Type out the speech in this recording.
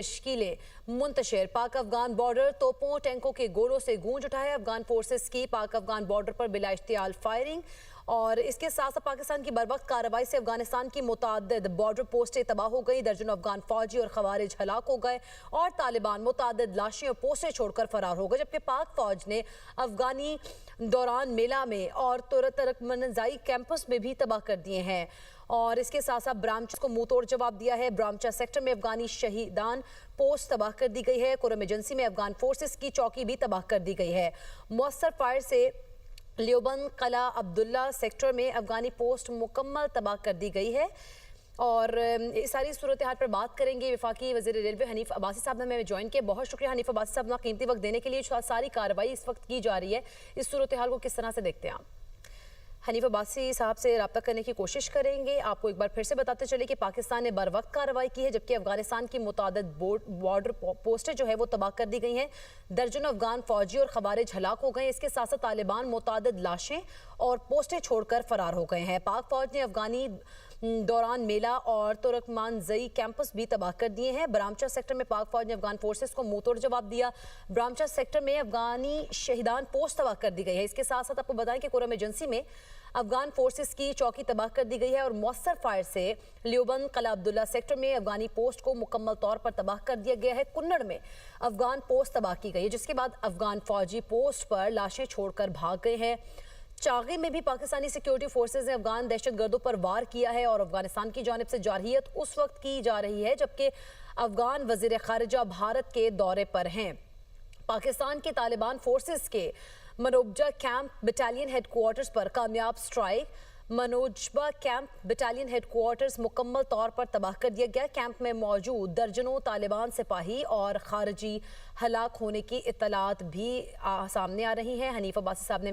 तश्कीलें मुंतशिर। पाक अफगान बॉर्डर तोपों टैंकों के गोलों से गूंज उठा है। अफगान फोर्सेस की पाक अफगान बॉर्डर पर बिला इश्तियाल फायरिंग और इसके साथ साथ पाकिस्तान की बरवक्त कार्रवाई से अफगानिस्तान की मुताद्दिद बॉर्डर पोस्टें तबाह हो गई। दर्जनों अफगान फौजी और खवारिज हलाक हो गए और तालिबान मुताद्दिद लाशें और पोस्टें छोड़कर फरार हो गए, जबकि पाक फौज ने अफगानी दौरान मेला में और तुरकमनजाई कैंपस में भी तबाह कर दिए हैं। और इसके साथ साथ ब्रामचा को मुंह तोड़ जवाब दिया है। ब्रामचा सेक्टर में अफगानी शहीदान पोस्ट तबाह कर दी गई है। कुरम एजेंसी में अफगान फोर्सेस की चौकी भी तबाह कर दी गई है। मौसर फायर से लियोबंद कला अब्दुल्ला सेक्टर में अफगानी पोस्ट मुकम्मल तबाह कर दी गई है। और इस सारी सूरत हाल पर बात करेंगे। वफाकी वज़ीर रेलवे हनीफ अब्बासी साहब ने हमें ज्वाइन किया। बहुत शुक्रिया हनीफ अब्बासी साहब, अपना कीमती वक्त देने के लिए। सारी कार्रवाई इस वक्त की जा रही है, इस सूरत हाल को किस तरह से देखते हैं आप? हनीफ अब्बासी साहब से रब्ता करने की कोशिश करेंगे। आपको एक बार फिर से बताते चले कि पाकिस्तान ने बर वक्त कार्रवाई की है, जबकि अफगानिस्तान की मुतादिद बॉर्डर पोस्टें जो है वो तबाह कर दी गई हैं। दर्जनों अफगान फौजी और खवारिज हलाक हो गए। इसके साथ साथ तालिबान मुतादिद लाशें और पोस्टें छोड़कर फरार हो गए हैं। पाक फौज ने अफगानी दौरान मेला और तुरकमनजाई कैंपस भी तबाह कर दिए हैं। ब्रामचा सेक्टर में पाक फौज ने अफगान फोर्सेस को मुंह तोड़ जवाब दिया। ब्रामचा सेक्टर में अफगानी शहीदान पोस्ट तबाह कर दी गई है। इसके साथ साथ आपको बताएं कि कुरम एजेंसी में अफगान फोर्सेस की चौकी तबाह कर दी गई है और मौसर फायर से लियोबंद कला अब्दुल्ला सेक्टर में अफगानी पोस्ट को मुकम्मल तौर पर तबाह कर दिया गया है। कुन्नड़ में अफगान पोस्ट तबाह की गई है, जिसके बाद अफगान फौजी पोस्ट पर लाशें छोड़कर भाग गए हैं। चागी में भी पाकिस्तानी सिक्योरिटी फोर्सेज ने अफगान दहशतगर्दों पर वार किया है और अफगानिस्तान की जानिब से जारहियत उस वक्त की जा रही है जबकि अफगान वजीर खारिजा भारत के दौरे पर हैं। पाकिस्तान के तालिबान फोर्सेस के मनोबजा कैंप बटालियन हेडक्वार्टर्स पर कामयाब स्ट्राइक। मनोजबा कैंप बटालियन हेडक्वार्टर्स मुकम्मल तौर पर तबाह कर दिया गया। कैंप में मौजूद दर्जनों तालिबान सिपाही और खारजी हलाक होने की इत्तलात भी सामने आ रही हैं। हनीफ अब्बासी साहब ने